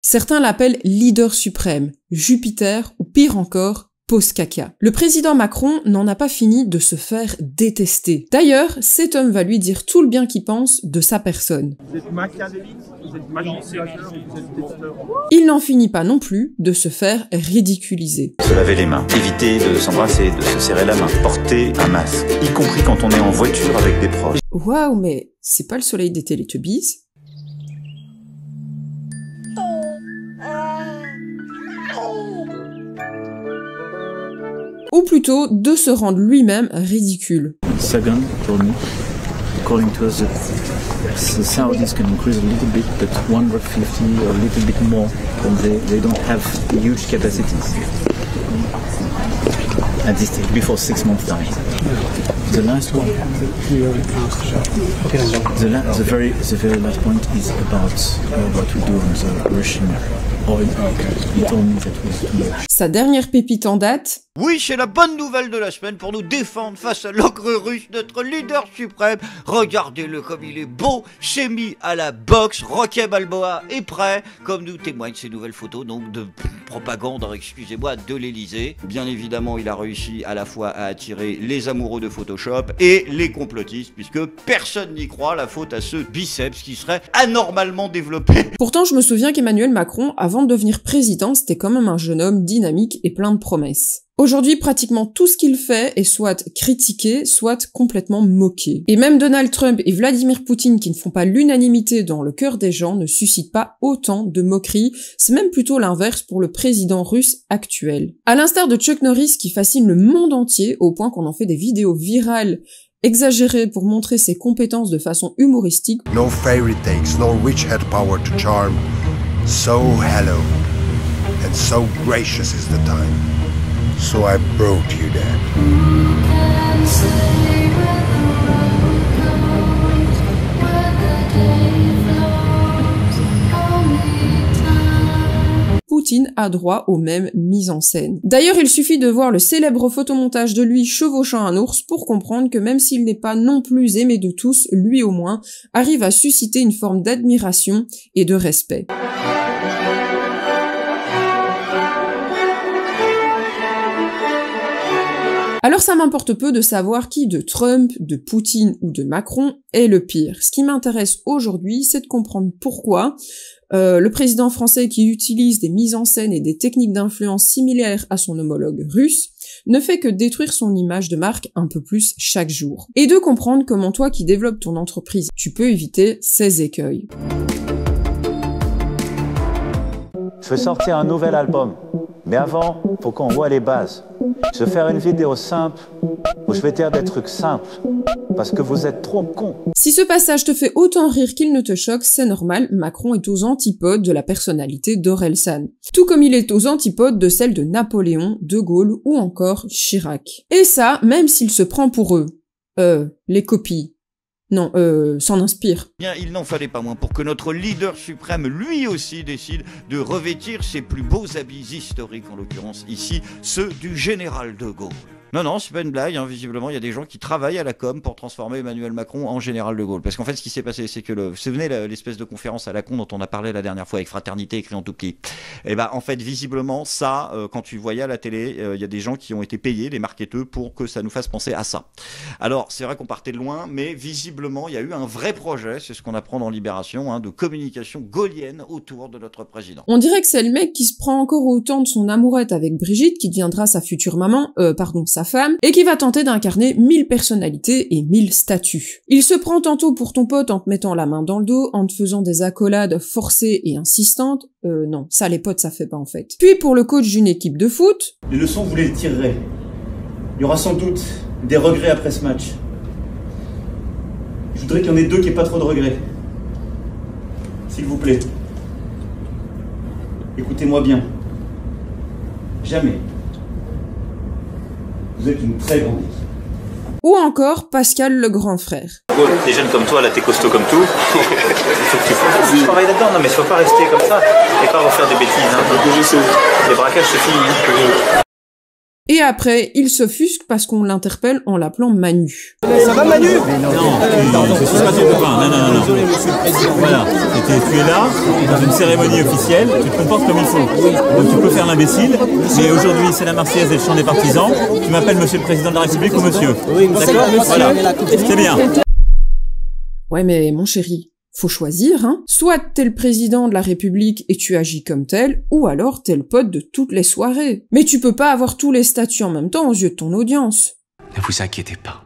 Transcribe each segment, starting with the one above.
Certains l'appellent leader suprême, Jupiter ou pire encore, pose caca. Le président Macron n'en a pas fini de se faire détester. D'ailleurs, cet homme va lui dire tout le bien qu'il pense de sa personne. Vous êtes machiavélique, vous êtes manipulateur, vous êtes détenteur. Il n'en finit pas non plus de se faire ridiculiser. Se laver les mains, éviter de s'embrasser, de se serrer la main, porter un masque, y compris quand on est en voiture avec des proches. Waouh, mais c'est pas le soleil des Teletubbies? Ou plutôt de se rendre lui-même ridicule. Sagan told me, according to us, the Saudis can increase a little bit, but 150 or a little bit more, and they don't have huge capacities. And this before 6 months time. The last one. The very last point is about what we do on the Russian oil. He told me that was too much. Sa dernière pépite en date. Oui, c'est la bonne nouvelle de la semaine pour nous défendre face à l'ogre russe, notre leader suprême. Regardez-le comme il est beau, s'est mis à la boxe, Rocky Balboa est prêt, comme nous témoignent ces nouvelles photos donc de propagande, excusez-moi, de l'Elysée. Bien évidemment, il a réussi à la fois à attirer les amoureux de Photoshop et les complotistes, puisque personne n'y croit, la faute à ce biceps qui serait anormalement développé. Pourtant, je me souviens qu'Emmanuel Macron, avant de devenir président, c'était quand même un jeune homme dynamique et plein de promesses. Aujourd'hui, pratiquement tout ce qu'il fait est soit critiqué, soit complètement moqué. Et même Donald Trump et Vladimir Poutine, qui ne font pas l'unanimité dans le cœur des gens, ne suscitent pas autant de moqueries. C'est même plutôt l'inverse pour le président russe actuel. À l'instar de Chuck Norris, qui fascine le monde entier, au point qu'on en fait des vidéos virales exagérées pour montrer ses compétences de façon humoristique. No fairy tales, no witch had power to charm. So hello, and so gracious is the time. So I brought you that. Poutine a droit aux mêmes mises en scène. D'ailleurs, il suffit de voir le célèbre photomontage de lui chevauchant un ours pour comprendre que même s'il n'est pas non plus aimé de tous, lui au moins, arrive à susciter une forme d'admiration et de respect. Alors ça m'importe peu de savoir qui de Trump, de Poutine ou de Macron est le pire. Ce qui m'intéresse aujourd'hui, c'est de comprendre pourquoi le président français qui utilise des mises en scène et des techniques d'influence similaires à son homologue russe ne fait que détruire son image de marque un peu plus chaque jour. Et de comprendre comment toi qui développes ton entreprise, tu peux éviter ces écueils. Je vais sortir un nouvel album, mais avant, faut qu'on voit les bases. Je vais faire une vidéo simple où je vais dire des trucs simples, parce que vous êtes trop cons. Si ce passage te fait autant rire qu'il ne te choque, c'est normal, Macron est aux antipodes de la personnalité d'Orelsan. Tout comme il est aux antipodes de celle de Napoléon, De Gaulle ou encore Chirac. Et ça, même s'il se prend pour eux. Les copies. Non, s'en inspire. Bien, il n'en fallait pas moins pour que notre leader suprême, lui aussi, décide de revêtir ses plus beaux habits historiques, en l'occurrence ici, ceux du général de Gaulle. Non, non, c'est pas une blague, hein. Visiblement, il y a des gens qui travaillent à la com pour transformer Emmanuel Macron en général de Gaulle. Parce qu'en fait, ce qui s'est passé, c'est que vous vous souvenez l'espèce de conférence à la con dont on a parlé la dernière fois avec Fraternité écrit en tout petit. Et ben, en fait, visiblement, ça, quand tu voyais à la télé, il y a des gens qui ont été payés, des marketeurs, pour que ça nous fasse penser à ça. Alors, c'est vrai qu'on partait de loin, mais visiblement, il y a eu un vrai projet, c'est ce qu'on apprend dans Libération, hein, de communication gaullienne autour de notre président. On dirait que c'est le mec qui se prend encore autant de son amourette avec Brigitte, qui deviendra sa future maman, sa femme, et qui va tenter d'incarner 1000 personnalités et 1000 statuts. Il se prend tantôt pour ton pote en te mettant la main dans le dos, en te faisant des accolades forcées et insistantes. Non, ça les potes ça fait pas en fait. Puis pour le coach d'une équipe de foot... Les leçons vous les tirerez. Il y aura sans doute des regrets après ce match. Je voudrais qu'il y en ait 2 qui aient pas trop de regrets. S'il vous plaît. Écoutez-moi bien. Jamais. Vous êtes une très grande équipe. Ou encore Pascal le grand frère. Des jeunes comme toi, là, t'es costaud comme tout. Il faut que tu fasses du travail là-dedans. Non, mais il faut pas rester comme ça et pas refaire des bêtises. Hein. Les braquages, c'est fini. Hein. Et après, il s'offusque parce qu'on l'interpelle en l'appelant Manu. Ça va Manu? Non, je suis pas ton copain. Non. Désolé, monsieur le président. Voilà, tu es là, dans une cérémonie officielle, tu te comportes comme il faut. Donc tu peux faire l'imbécile, mais aujourd'hui c'est la Marseillaise et le chant des partisans, tu m'appelles monsieur le président de la République ou monsieur. Oui, d'accord, voilà, c'est bien. Ouais mais mon chéri, faut choisir, hein. Soit t'es le président de la République et tu agis comme tel, ou alors t'es le pote de toutes les soirées. Mais tu peux pas avoir tous les statuts en même temps aux yeux de ton audience. Ne vous inquiétez pas.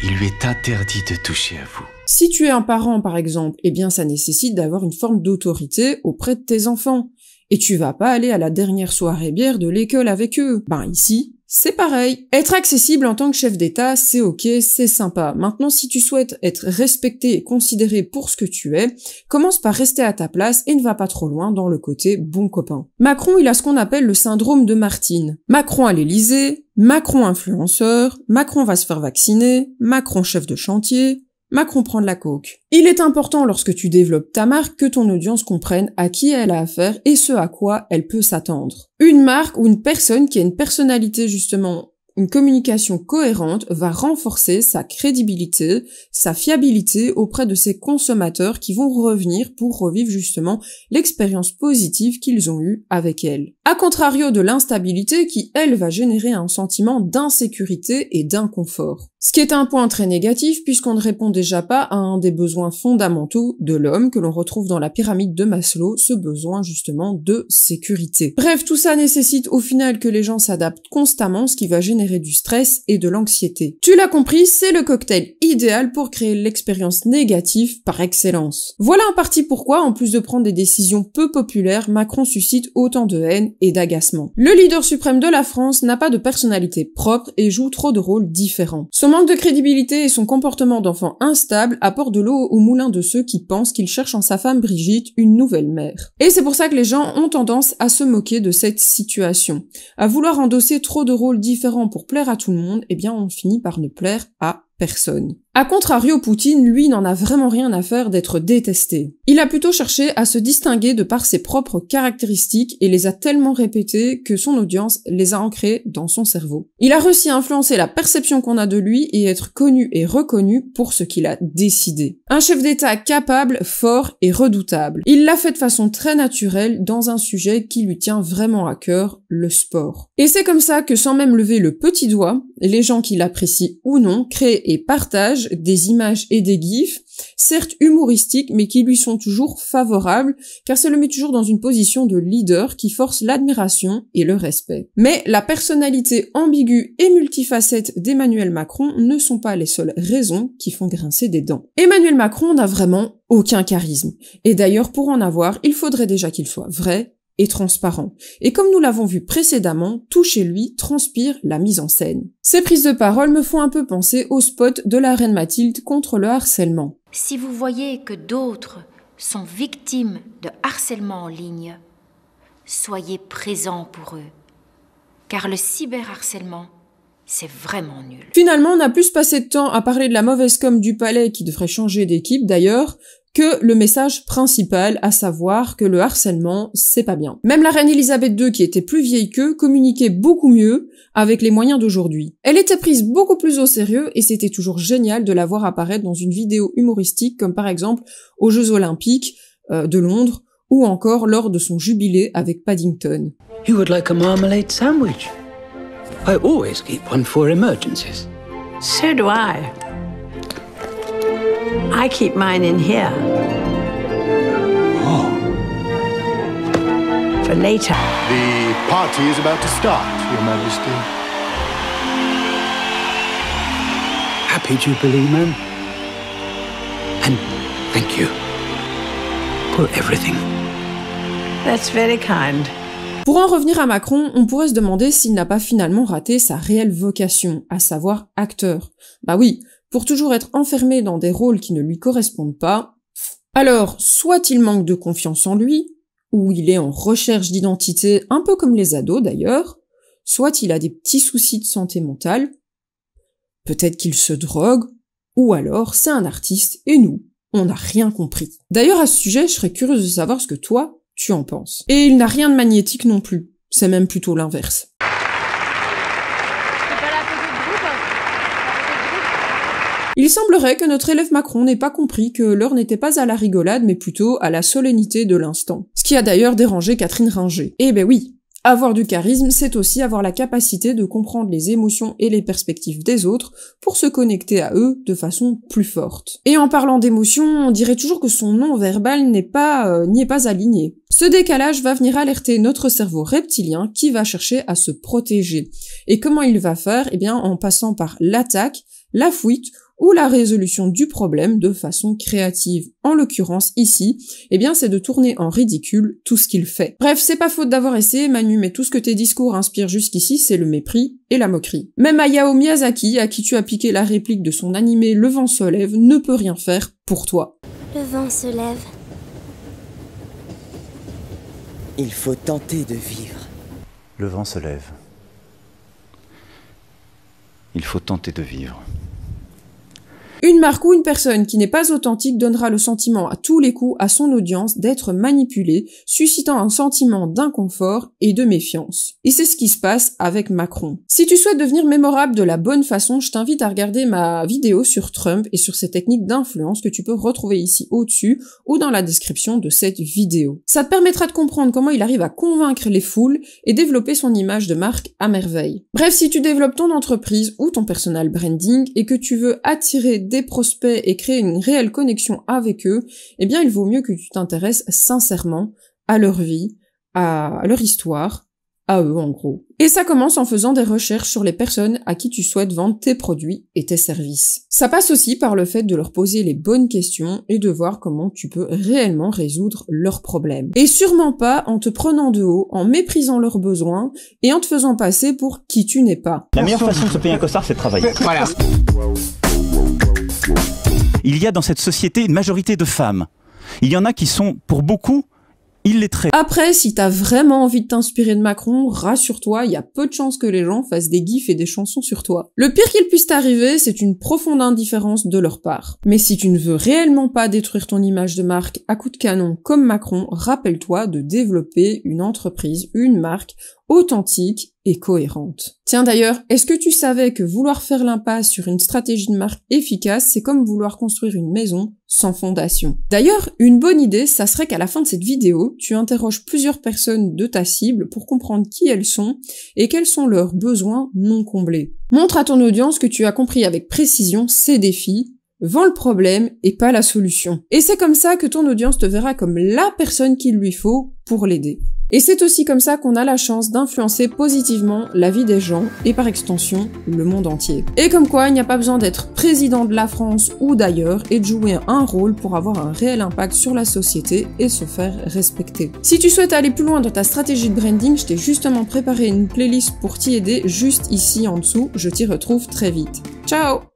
Il lui est interdit de toucher à vous. Si tu es un parent, par exemple, eh bien ça nécessite d'avoir une forme d'autorité auprès de tes enfants. Et tu vas pas aller à la dernière soirée bière de l'école avec eux. Ben ici, c'est pareil. Être accessible en tant que chef d'État, c'est ok, c'est sympa. Maintenant, si tu souhaites être respecté et considéré pour ce que tu es, commence par rester à ta place et ne va pas trop loin dans le côté bon copain. Macron, il a ce qu'on appelle le syndrome de Martine. Macron à l'Élysée, Macron influenceur, Macron va se faire vacciner, Macron chef de chantier, Macron prend de la coke. Il est important lorsque tu développes ta marque que ton audience comprenne à qui elle a affaire et ce à quoi elle peut s'attendre. Une marque ou une personne qui a une personnalité justement, une communication cohérente va renforcer sa crédibilité, sa fiabilité auprès de ses consommateurs qui vont revenir pour revivre justement l'expérience positive qu'ils ont eue avec elle. A contrario de l'instabilité qui, elle, va générer un sentiment d'insécurité et d'inconfort. Ce qui est un point très négatif puisqu'on ne répond déjà pas à un des besoins fondamentaux de l'homme que l'on retrouve dans la pyramide de Maslow, ce besoin justement de sécurité. Bref, tout ça nécessite au final que les gens s'adaptent constamment, ce qui va générer du stress et de l'anxiété. Tu l'as compris, c'est le cocktail idéal pour créer l'expérience négative par excellence. Voilà en partie pourquoi, en plus de prendre des décisions peu populaires, Macron suscite autant de haine et d'agacement. Le leader suprême de la France n'a pas de personnalité propre et joue trop de rôles différents. Son manque de crédibilité et son comportement d'enfant instable apportent de l'eau au moulin de ceux qui pensent qu'il cherche en sa femme Brigitte une nouvelle mère. Et c'est pour ça que les gens ont tendance à se moquer de cette situation. À vouloir endosser trop de rôles différents pour plaire à tout le monde, eh bien on finit par ne plaire à personne. A contrario, Poutine, lui, n'en a vraiment rien à faire d'être détesté. Il a plutôt cherché à se distinguer de par ses propres caractéristiques et les a tellement répétées que son audience les a ancrées dans son cerveau. Il a réussi à influencer la perception qu'on a de lui et être connu et reconnu pour ce qu'il a décidé. Un chef d'État capable, fort et redoutable. Il l'a fait de façon très naturelle dans un sujet qui lui tient vraiment à cœur, le sport. Et c'est comme ça que sans même lever le petit doigt, les gens qui l'apprécient ou non créent et partagent des images et des gifs, certes humoristiques, mais qui lui sont toujours favorables, car ça le met toujours dans une position de leader qui force l'admiration et le respect. Mais la personnalité ambiguë et multifacette d'Emmanuel Macron ne sont pas les seules raisons qui font grincer des dents. Emmanuel Macron n'a vraiment aucun charisme. Et d'ailleurs, pour en avoir, il faudrait déjà qu'il soit vrai et transparent. Et comme nous l'avons vu précédemment, tout chez lui transpire la mise en scène. Ces prises de parole me font un peu penser au spot de la reine Mathilde contre le harcèlement. Si vous voyez que d'autres sont victimes de harcèlement en ligne, soyez présents pour eux, car le cyberharcèlement, c'est vraiment nul. Finalement, on a plus passé de temps à parler de la mauvaise com du palais qui devrait changer d'équipe d'ailleurs, que le message principal, à savoir que le harcèlement, c'est pas bien. Même la reine Elisabeth II, qui était plus vieille qu'eux, communiquait beaucoup mieux avec les moyens d'aujourd'hui. Elle était prise beaucoup plus au sérieux et c'était toujours génial de la voir apparaître dans une vidéo humoristique, comme par exemple aux Jeux Olympiques de Londres, ou encore lors de son jubilé avec Paddington. You would like a marmalade sandwich? I always keep one for emergencies. So do I. I keep mine in here. Oh. For later. The party is about to start, Your Majesty. Happy Jubilee, ma'am. And thank you for everything. That's very kind. Pour en revenir à Macron, on pourrait se demander s'il n'a pas finalement raté sa réelle vocation, à savoir acteur. Bah oui, pour toujours être enfermé dans des rôles qui ne lui correspondent pas. Alors, soit il manque de confiance en lui, ou il est en recherche d'identité, un peu comme les ados d'ailleurs, soit il a des petits soucis de santé mentale, peut-être qu'il se drogue, ou alors c'est un artiste et nous, on n'a rien compris. D'ailleurs à ce sujet, je serais curieuse de savoir ce que toi, tu en penses. Et il n'a rien de magnétique non plus, c'est même plutôt l'inverse. Il semblerait que notre élève Macron n'ait pas compris que l'heure n'était pas à la rigolade, mais plutôt à la solennité de l'instant. Ce qui a d'ailleurs dérangé Catherine Ringer. Eh ben oui, avoir du charisme, c'est aussi avoir la capacité de comprendre les émotions et les perspectives des autres pour se connecter à eux de façon plus forte. Et en parlant d'émotions, on dirait toujours que son non-verbal n'y est pas aligné. Ce décalage va venir alerter notre cerveau reptilien qui va chercher à se protéger. Et comment il va faire? Eh bien, en passant par l'attaque, la fuite ou la résolution du problème de façon créative. En l'occurrence, ici, eh bien, c'est de tourner en ridicule tout ce qu'il fait. Bref, c'est pas faute d'avoir essayé, Manu, mais tout ce que tes discours inspirent jusqu'ici, c'est le mépris et la moquerie. Même Hayao Miyazaki, à qui tu as piqué la réplique de son animé Le vent se lève, ne peut rien faire pour toi. Le vent se lève. Il faut tenter de vivre. Le vent se lève. Il faut tenter de vivre. Une marque ou une personne qui n'est pas authentique donnera le sentiment à tous les coups à son audience d'être manipulée, suscitant un sentiment d'inconfort et de méfiance. Et c'est ce qui se passe avec Macron. Si tu souhaites devenir mémorable de la bonne façon, je t'invite à regarder ma vidéo sur Trump et sur ses techniques d'influence que tu peux retrouver ici au-dessus ou dans la description de cette vidéo. Ça te permettra de comprendre comment il arrive à convaincre les foules et développer son image de marque à merveille. Bref, si tu développes ton entreprise ou ton personal branding et que tu veux attirer des prospects et créer une réelle connexion avec eux, eh bien il vaut mieux que tu t'intéresses sincèrement à leur vie, à leur histoire, à eux en gros. Et ça commence en faisant des recherches sur les personnes à qui tu souhaites vendre tes produits et tes services. Ça passe aussi par le fait de leur poser les bonnes questions et de voir comment tu peux réellement résoudre leurs problèmes. Et sûrement pas en te prenant de haut, en méprisant leurs besoins et en te faisant passer pour qui tu n'es pas. La meilleure façon de se payer un costard, c'est de travailler. Voilà. Il y a dans cette société une majorité de femmes. Il y en a qui sont, pour beaucoup, illettrés. Après, si t'as vraiment envie de t'inspirer de Macron, rassure-toi, il y a peu de chances que les gens fassent des gifs et des chansons sur toi. Le pire qu'il puisse t'arriver, c'est une profonde indifférence de leur part. Mais si tu ne veux réellement pas détruire ton image de marque à coups de canon comme Macron, rappelle-toi de développer une entreprise, une marque authentique et cohérente. Tiens d'ailleurs, est-ce que tu savais que vouloir faire l'impasse sur une stratégie de marque efficace, c'est comme vouloir construire une maison sans fondation? D'ailleurs, une bonne idée, ça serait qu'à la fin de cette vidéo, tu interroges plusieurs personnes de ta cible pour comprendre qui elles sont et quels sont leurs besoins non comblés. Montre à ton audience que tu as compris avec précision ces défis, vends le problème et pas la solution. Et c'est comme ça que ton audience te verra comme la personne qu'il lui faut pour l'aider. Et c'est aussi comme ça qu'on a la chance d'influencer positivement la vie des gens et par extension le monde entier. Et comme quoi il n'y a pas besoin d'être président de la France ou d'ailleurs et de jouer un rôle pour avoir un réel impact sur la société et se faire respecter. Si tu souhaites aller plus loin dans ta stratégie de branding, je t'ai justement préparé une playlist pour t'y aider juste ici en dessous, je t'y retrouve très vite. Ciao!